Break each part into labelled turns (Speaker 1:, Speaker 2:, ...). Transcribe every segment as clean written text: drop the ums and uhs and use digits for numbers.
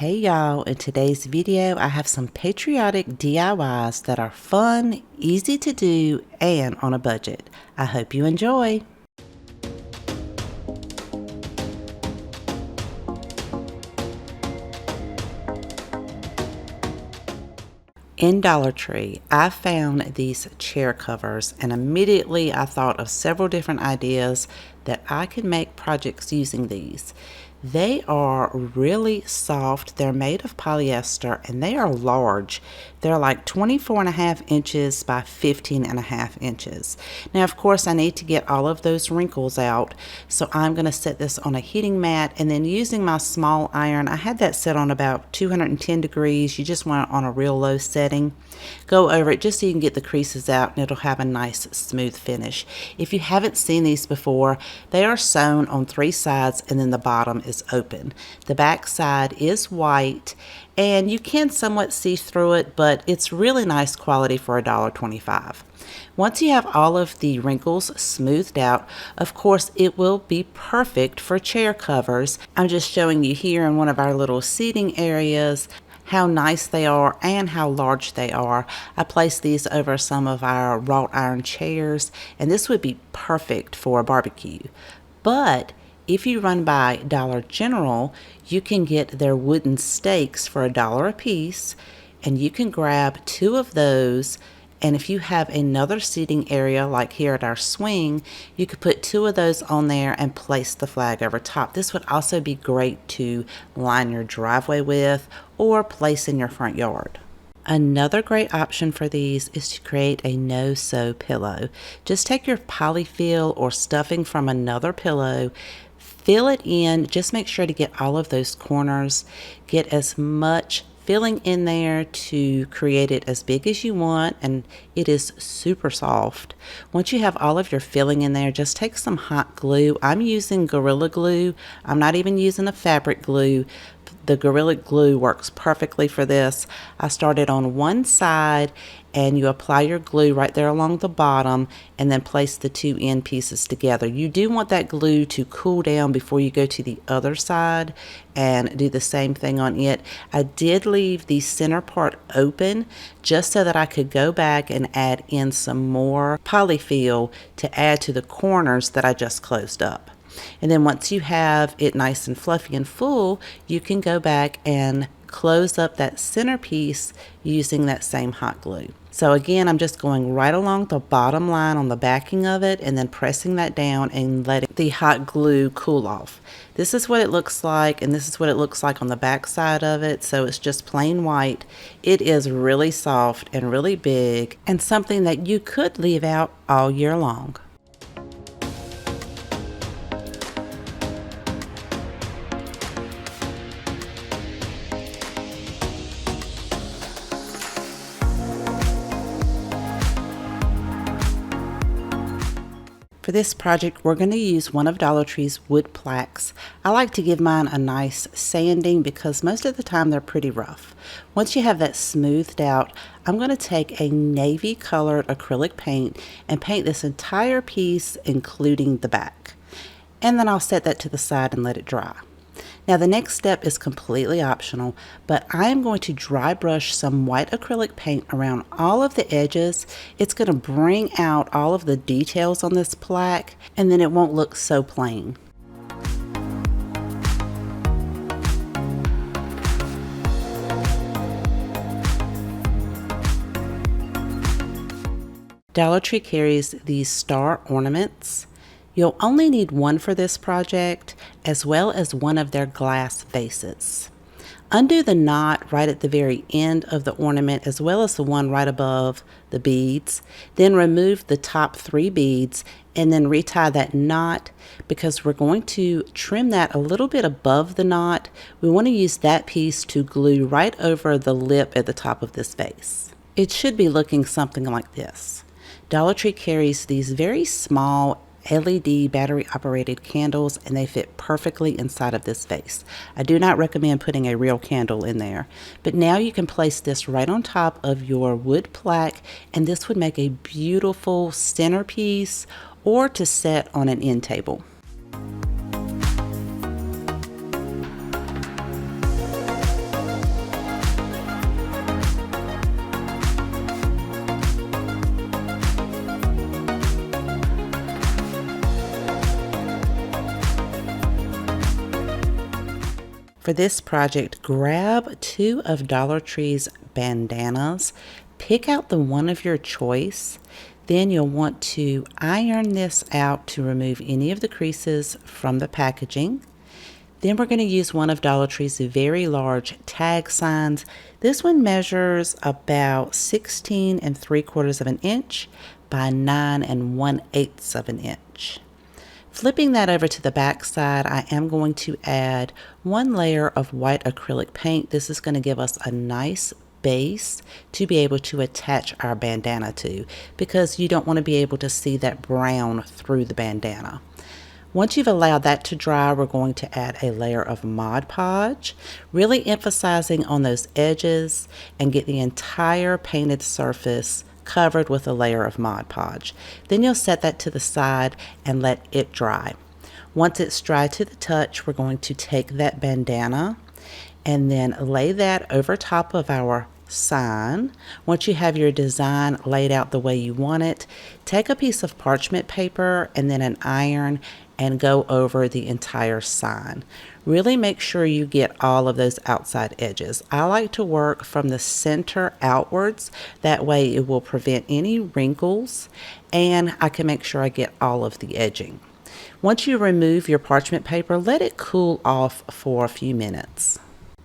Speaker 1: Hey y'all, in today's video I have some patriotic DIYs that are fun, easy to do, and on a budget. I hope you enjoy. In Dollar Tree, I found these chair covers and immediately I thought of several different ideas that I could make projects using these. They are really soft. They're made of polyester and they are large. They're like 24.5 inches by 15.5 inches. Now, of course, I need to get all of those wrinkles out. So I'm going to set this on a heating mat and then using my small iron, I had that set on about 210 degrees. You just want it on a real low setting. Go over it just so you can get the creases out and it'll have a nice smooth finish. If you haven't seen these before, they are sewn on 3 sides and then the bottom is open. The back side is white and you can somewhat see through it, but it's really nice quality for $1.25. Once you have all of the wrinkles smoothed out, of course it will be perfect for chair covers. I'm just showing you here in one of our little seating areas how nice they are and how large they are. I placed these over some of our wrought iron chairs and this would be perfect for a barbecue. But if you run by Dollar General, you can get their wooden stakes for $1 a piece and you can grab 2 of those. And if you have another seating area like here at our swing, you could put 2 of those on there and place the flag over top. This would also be great to line your driveway with or place in your front yard. Another great option for these is to create a no-sew pillow. Just take your polyfill or stuffing from another pillow, fill it in, just make sure to get all of those corners, get as much filling in there to create it as big as you want, and it is super soft. Once you have all of your filling in there, just take some hot glue. I'm using Gorilla Glue. I'm not even using a fabric glue. The Gorilla Glue works perfectly for this. I started on one side and you apply your glue right there along the bottom and then place the 2 end pieces together. You do want that glue to cool down before you go to the other side and do the same thing on it. I did leave the center part open just so that I could go back and add in some more polyfill to add to the corners that I just closed up. And then once you have it nice and fluffy and full, you can go back and close up that centerpiece using that same hot glue. So again, I'm just going right along the bottom line on the backing of it and then pressing that down and letting the hot glue cool off. This is what it looks like, and this is what it looks like on the back side of it. So it's just plain white. It is really soft and really big and something that you could leave out all year long. For this project, we're going to use one of Dollar Tree's wood plaques. I like to give mine a nice sanding because most of the time they're pretty rough. Once you have that smoothed out, I'm going to take a navy colored acrylic paint and paint this entire piece, including the back. And then I'll set that to the side and let it dry. Now the next step is completely optional, but I am going to dry brush some white acrylic paint around all of the edges. It's going to bring out all of the details on this plaque and then it won't look so plain. Dollar Tree carries these star ornaments. You'll only need one for this project, as well as one of their glass vases. Undo the knot right at the very end of the ornament, as well as the one right above the beads. Then remove the top 3 beads and then retie that knot because we're going to trim that a little bit above the knot. We want to use that piece to glue right over the lip at the top of this vase. It should be looking something like this. Dollar Tree carries these very small LED battery operated candles and they fit perfectly inside of this vase. I do not recommend putting a real candle in there, but now you can place this right on top of your wood plaque and this would make a beautiful centerpiece or to set on an end table. For this project, grab 2 of Dollar Tree's bandanas, pick out the one of your choice, then you'll want to iron this out to remove any of the creases from the packaging. Then we're going to use one of Dollar Tree's very large tag signs. This one measures about 16 3/4 of an inch by 9 1/8 of an inch. Flipping that over to the back side, I am going to add 1 layer of white acrylic paint. This is going to give us a nice base to be able to attach our bandana to, because you don't want to be able to see that brown through the bandana. Once you've allowed that to dry, we're going to add a layer of Mod Podge, really emphasizing on those edges, and get the entire painted surface covered with a layer of Mod Podge. Then you'll set that to the side and let it dry. Once it's dry to the touch, we're going to take that bandana and then lay that over top of our sign. Once you have your design laid out the way you want it, take a piece of parchment paper and then an iron and go over the entire sign. Really make sure you get all of those outside edges. I like to work from the center outwards. That way it will prevent any wrinkles, and I can make sure I get all of the edging. Once you remove your parchment paper, let it cool off for a few minutes.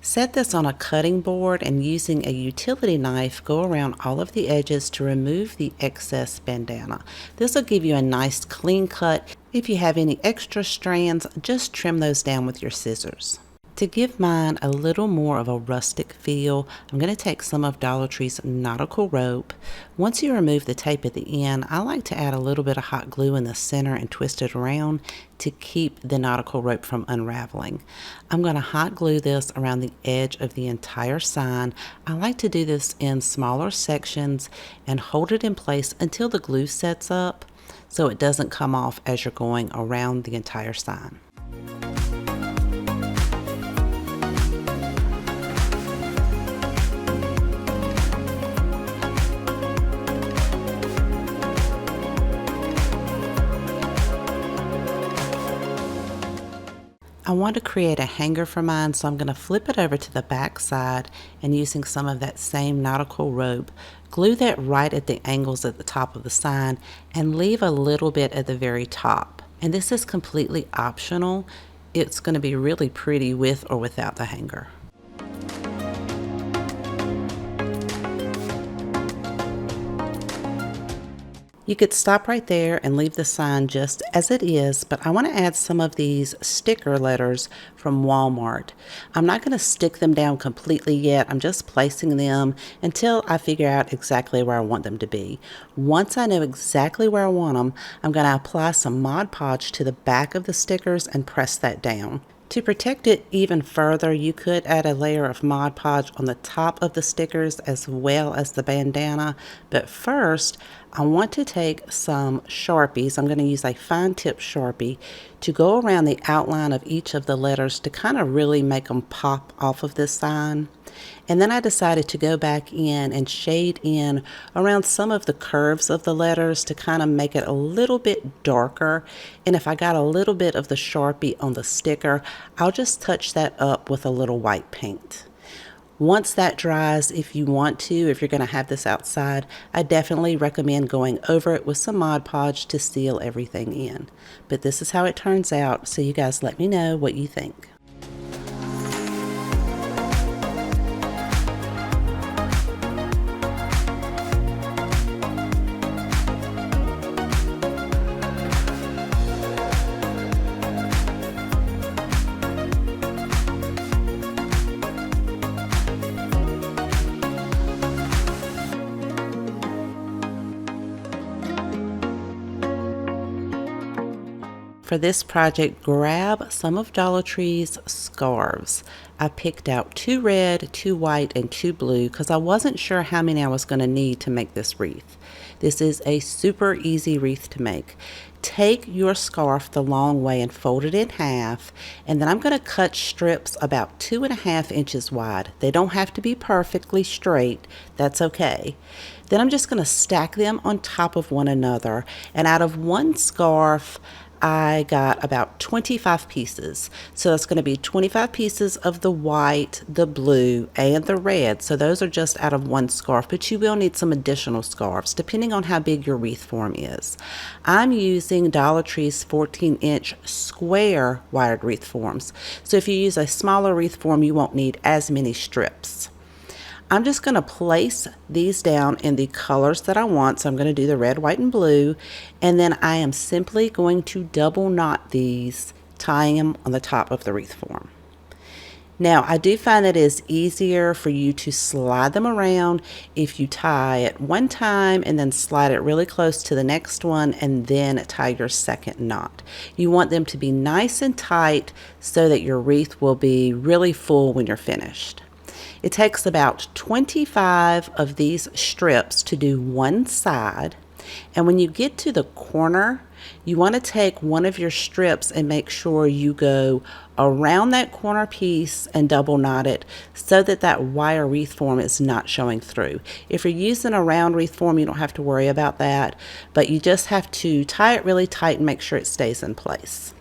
Speaker 1: Set this on a cutting board and using a utility knife, go around all of the edges to remove the excess bandana. This will give you a nice clean cut. If you have any extra strands, just trim those down with your scissors. To give mine a little more of a rustic feel, I'm going to take some of Dollar Tree's nautical rope. Once you remove the tape at the end, I like to add a little bit of hot glue in the center and twist it around to keep the nautical rope from unraveling. I'm going to hot glue this around the edge of the entire sign. I like to do this in smaller sections and hold it in place until the glue sets up so it doesn't come off as you're going around the entire sign. I want to create a hanger for mine, so I'm going to flip it over to the back side and using some of that same nautical rope, glue that right at the angles at the top of the sign and leave a little bit at the very top. And this is completely optional. It's going to be really pretty with or without the hanger. You could stop right there and leave the sign just as it is, but I want to add some of these sticker letters from Walmart. I'm not going to stick them down completely yet. I'm just placing them until I figure out exactly where I want them to be. Once I know exactly where I want them, I'm going to apply some Mod Podge to the back of the stickers and press that down. To protect it even further, you could add a layer of Mod Podge on the top of the stickers as well as the bandana. But first, I want to take some Sharpies. I'm going to use a fine tip Sharpie to go around the outline of each of the letters to kind of really make them pop off of this sign. And then I decided to go back in and shade in around some of the curves of the letters to kind of make it a little bit darker. And if I got a little bit of the Sharpie on the sticker, I'll just touch that up with a little white paint. Once that dries, if you want to, if you're going to have this outside, I definitely recommend going over it with some Mod Podge to seal everything in. But this is how it turns out, so you guys let me know what you think. For this project, grab some of Dollar Tree's scarves. I picked out 2 red, 2 white, and 2 blue because I wasn't sure how many I was going to need to make this wreath. This is a super easy wreath to make. Take your scarf the long way and fold it in half, and then I'm going to cut strips about 2.5 inches wide. They don't have to be perfectly straight. That's okay. Then I'm just going to stack them on top of one another, and out of one scarf, I got about 25 pieces. So that's going to be 25 pieces of the white, the blue, and the red. So those are just out of one scarf, but you will need some additional scarves depending on how big your wreath form is. I'm using Dollar Tree's 14-inch square wired wreath forms. So if you use a smaller wreath form, you won't need as many strips. I'm just going to place these down in the colors that I want. So I'm going to do the red, white, and blue. And then I am simply going to double knot these, tying them on the top of the wreath form. Now, I do find that it is easier for you to slide them around if you tie it one time and then slide it really close to the next one and then tie your second knot. You want them to be nice and tight so that your wreath will be really full when you're finished. It takes about 25 of these strips to do one side. And when you get to the corner, you want to take one of your strips and make sure you go around that corner piece and double knot it so that that wire wreath form is not showing through. If you're using a round wreath form, you don't have to worry about that, but you just have to tie it really tight and make sure it stays in place.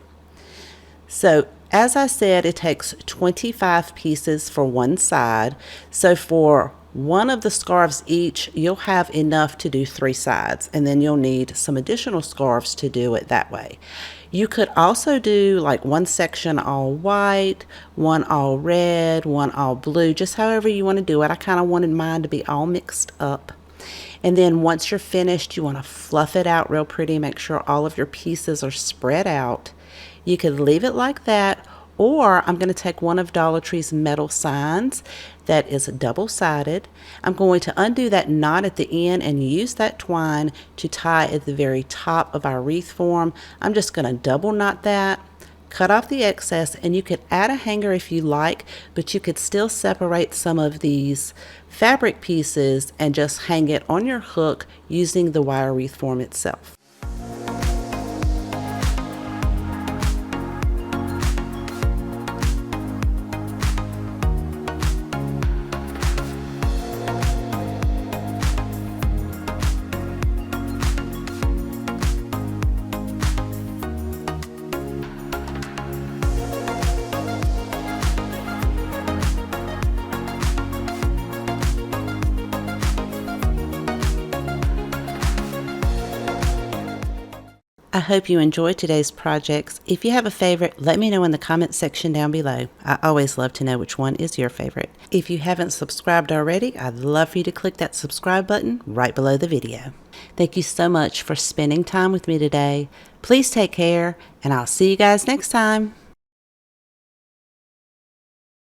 Speaker 1: So as I said, it takes 25 pieces for one side. So for one of the scarves each, you'll have enough to do 3 sides, and then you'll need some additional scarves to do it that way. You could also do like one section all white, one all red, one all blue, just however you want to do it. I kind of wanted mine to be all mixed up. And then once you're finished, you want to fluff it out real pretty, make sure all of your pieces are spread out. You could leave it like that, or I'm going to take one of Dollar Tree's metal signs that is double-sided. I'm going to undo that knot at the end and use that twine to tie at the very top of our wreath form. I'm just going to double knot that, cut off the excess, and you could add a hanger if you like, but you could still separate some of these fabric pieces and just hang it on your hook using the wire wreath form itself. I hope you enjoyed today's projects. If you have a favorite, let me know in the comment section down below. I always love to know which one is your favorite. If you haven't subscribed already, I'd love for you to click that subscribe button right below the video. Thank you so much for spending time with me today. Please take care, and I'll see you guys next time.